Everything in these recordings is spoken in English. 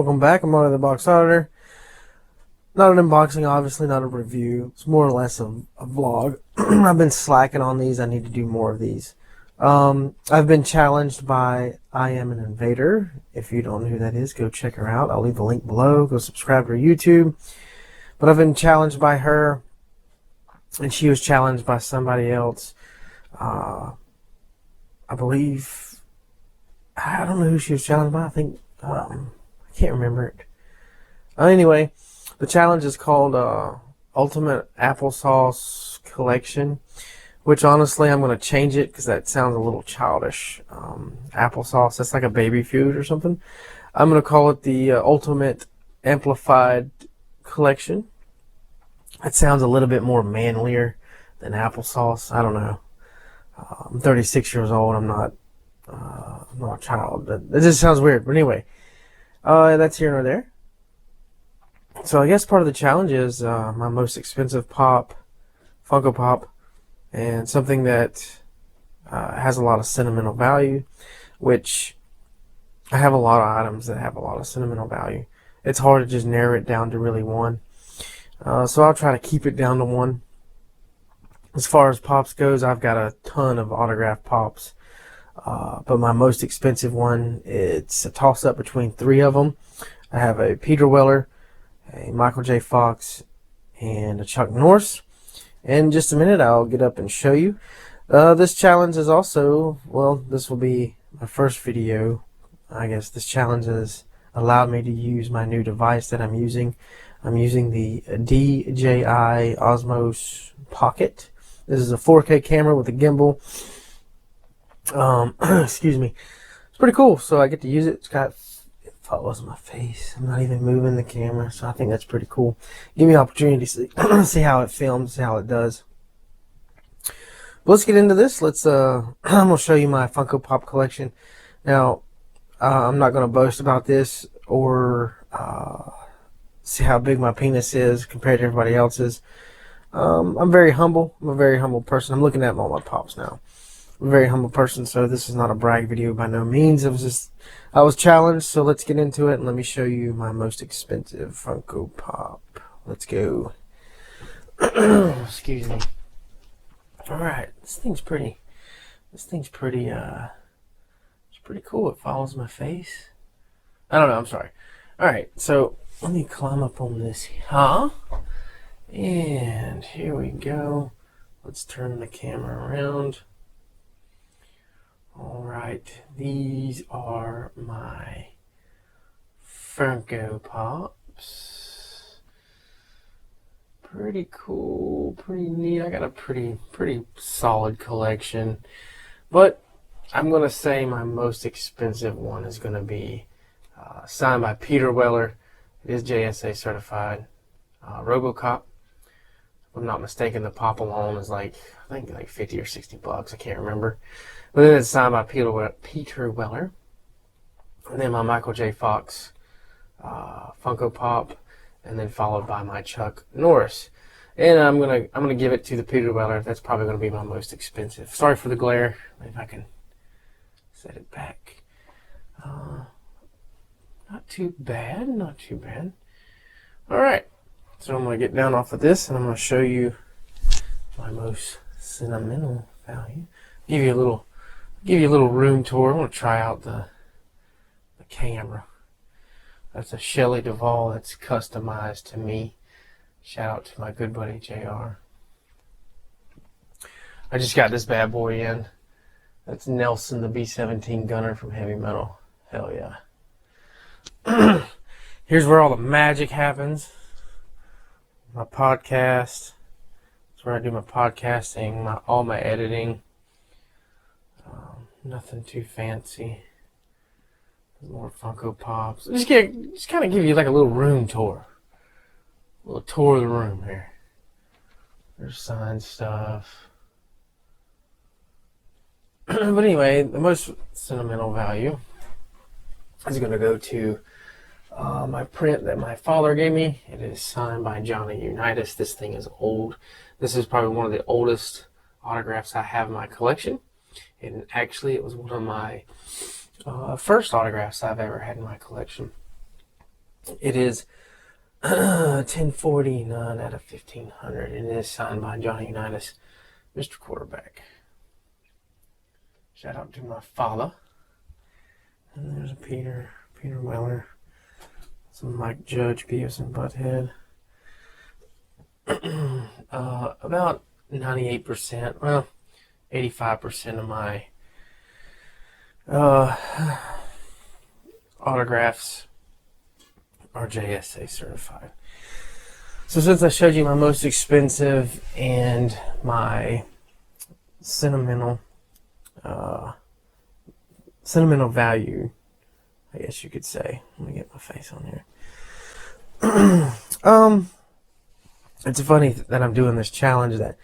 Welcome back. I'm Audie the Box Auditor. Not an unboxing, obviously, not a review. It's more or less a vlog. I've been slacking on these. I need to do more of these. I've been challenged by I Am an Invader. If you don't know who that is, go check her out. I'll leave the link below. Go subscribe to her YouTube. But I've been challenged by her, and she was challenged by somebody else. I believe, I don't know who she was challenged by. I think, I can't remember it. Anyway, the challenge is called Ultimate Applesauce Collection, which honestly I'm going to change it because that sounds a little childish. Applesauce, that's like a baby food or something. I'm going to call it the Ultimate Amplified Collection. It sounds a little bit more manlier than applesauce. I don't know. I'm 36 years old. I'm not a child. It just sounds weird. But anyway, that's here nor there. So I guess part of the challenge is my most expensive pop, Funko Pop, and something that has a lot of sentimental value, which I have a lot of items that have a lot of sentimental value. It's hard to just narrow it down to really one. So I'll try to keep it down to one. As far as pops goes, I've got a ton of autographed pops. But my most expensive one, it's a toss-up between three of them. I have a Peter Weller, a Michael J. Fox, and a Chuck Norris. In just a minute, I'll get up and show you. This challenge is also, well, this will be my first video. I guess this challenge has allowed me to use my new device that I'm using. I'm using the DJI Osmo Pocket. This is a 4K camera with a gimbal. Excuse me. It's pretty cool. So I get to use it. It follows my face. I'm not even moving the camera, so I think that's pretty cool. Give me an opportunity to see how it films, see how it does. But let's get into this. I'm gonna show you my Funko Pop collection. Now, I'm not gonna boast about this or see how big my penis is compared to everybody else's. I'm very humble. I'm a very humble person. I'm looking at all my pops now. I'm a very humble person, so this is not a brag video by no means. I was challenged, so let's get into it and let me show you my most expensive Funko Pop. Let's go. Excuse me. Alright, this thing's pretty it's pretty cool. It follows my face. I don't know, I'm sorry. Alright, so let me climb up on this, and here we go. Let's turn the camera around. Alright, these are my Funko Pops. Pretty cool, pretty neat. I got a pretty solid collection. But I'm going to say my most expensive one is going to be signed by Peter Weller. It is JSA certified. RoboCop. If I'm not mistaken, the pop alone is I think like 50 or 60 bucks. I can't remember. But then it's signed by Peter Weller. And then my Michael J. Fox Funko Pop, and then followed by my Chuck Norris. And I'm gonna give it to the Peter Weller. That's probably gonna be my most expensive. Sorry for the glare. If I can set it back. Not too bad. Not too bad. All right. So I'm going to get down off of this and I'm going to show you my most sentimental value. Give you a little room tour. I want to try out the camera. That's a Shelley Duvall that's customized to me. Shout out to my good buddy JR. I just got this bad boy in. That's Nelson, the B-17 gunner from Heavy Metal. Hell yeah. Here's where all the magic happens. My podcast. That's where I do my podcasting, all my editing. Nothing too fancy. More Funko Pops. Just kind of give you like a little room tour. A little tour of the room here. There's signed stuff. But anyway, the most sentimental value is going to go to my print that my father gave me. It is signed by Johnny Unitas. This thing is old. This is probably one of the oldest autographs I have in my collection. And actually, it was one of my first autographs I've ever had in my collection. It is 1049 out of 1500, and it is signed by Johnny Unitas, Mr. Quarterback. Shout out to my father. And there's a Peter Weller, some Mike Judge, Beavis and Butthead. About 98%, well, 85% of my autographs are JSA certified. So since I showed you my most expensive and my sentimental value, I guess you could say. Let me get my face on here. It's funny that I'm doing this challenge. That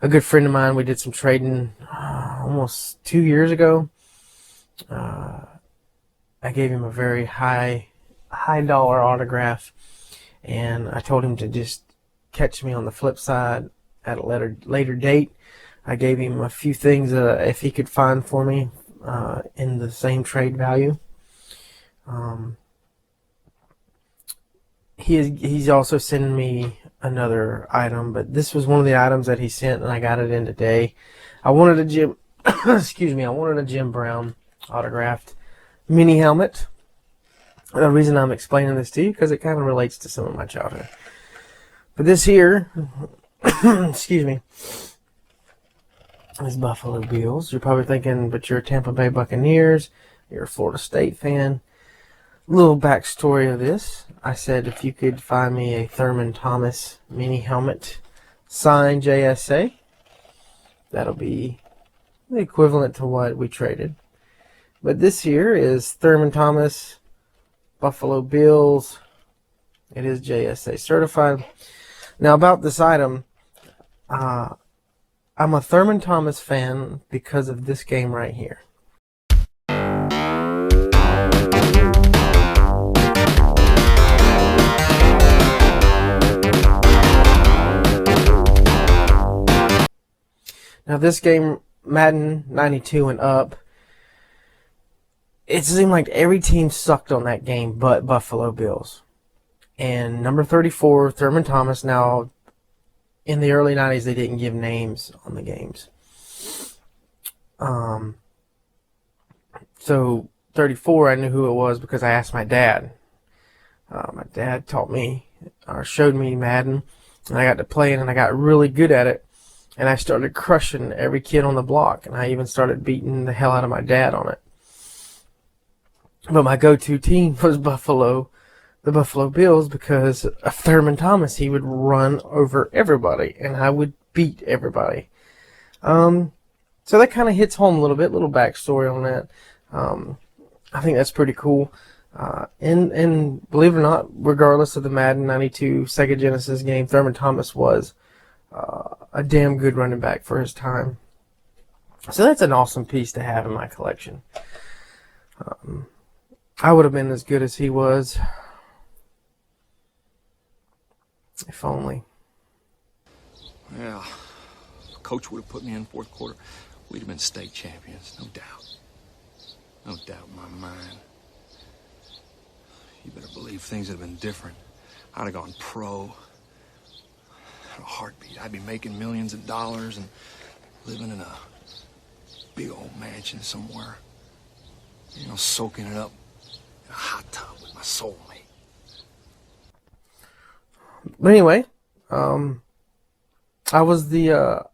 a good friend of mine, we did some trading almost 2 years ago. I gave him a very high dollar autograph, and I told him to just catch me on the flip side at a later date. I gave him a few things if he could find for me in the same trade value. He's also sending me another item, but this was one of the items that he sent, and I got it in today. I wanted a Jim I wanted a Jim Brown autographed mini helmet. The reason I'm explaining this to you, because it kind of relates to some of my childhood. But this here, excuse me, is Buffalo Bills. You're probably thinking, but you're a Tampa Bay Buccaneers, you're a Florida State fan. Little backstory of this. I said if you could find me a Thurman Thomas mini helmet signed JSA, that'll be the equivalent to what we traded. But this here is Thurman Thomas, Buffalo Bills. It is JSA certified. Now about this item, I'm a Thurman Thomas fan because of this game right here. Now this game, Madden 92 and up, it seemed like every team sucked on that game but Buffalo Bills. And number 34, Thurman Thomas. Now, in the early 90s, they didn't give names on the games. So 34, I knew who it was because I asked my dad. My dad taught me, or showed me Madden, and I got to play it, and I got really good at it. And I started crushing every kid on the block, and I even started beating the hell out of my dad on it. But my go-to team was the Buffalo Bills, because of Thurman Thomas. He would run over everybody, and I would beat everybody. So that kind of hits home a little bit, little backstory on that. I think that's pretty cool. And believe it or not, regardless of the Madden 92 Sega Genesis game, Thurman Thomas was a damn good running back for his time. So that's an awesome piece to have in my collection. I would have been as good as he was. If only. Yeah, if Coach would have put me in fourth quarter, we'd have been state champions, no doubt. No doubt in my mind. You better believe things would have been different. I'd have gone pro. In a heartbeat. I'd be making millions of dollars and living in a big old mansion somewhere. You know, soaking it up in a hot tub with my soulmate. But anyway, I was the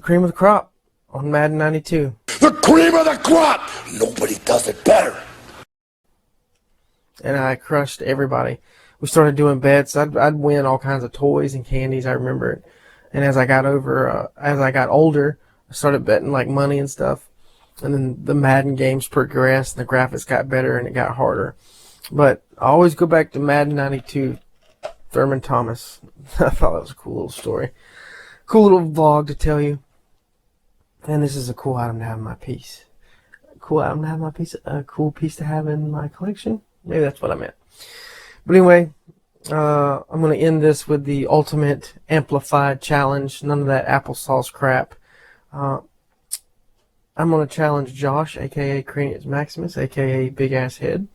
cream of the crop on Madden 92. The cream of the crop! Nobody does it better. And I crushed everybody. We started doing bets. I'd win all kinds of toys and candies. I remember it. And as I got older, I started betting like money and stuff. And then the Madden games progressed, and the graphics got better, and it got harder. But I always go back to Madden 92, Thurman Thomas. I thought that was a cool little story. Cool little vlog to tell you. And this is a cool item to have in my piece. A cool piece to have in my collection. Maybe that's what I meant. But anyway, I'm going to end this with the ultimate amplified challenge. None of that applesauce crap. I'm going to challenge Josh, a.k.a. Cranius Maximus, a.k.a. Big Ass Head.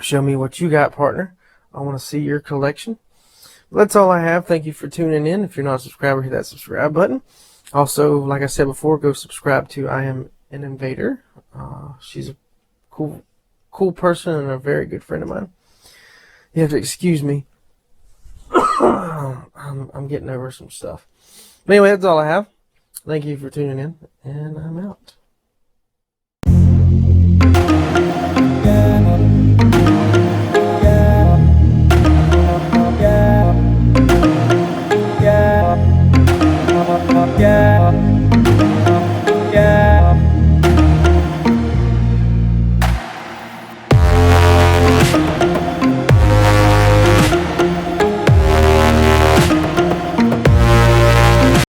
Show me what you got, partner. I want to see your collection. Well, that's all I have. Thank you for tuning in. If you're not a subscriber, hit that subscribe button. Also, like I said before, go subscribe to I Am an Invader. She's a cool person and a very good friend of mine. You have to excuse me. I'm getting over some stuff. But anyway, that's all I have. Thank you for tuning in, and I'm out.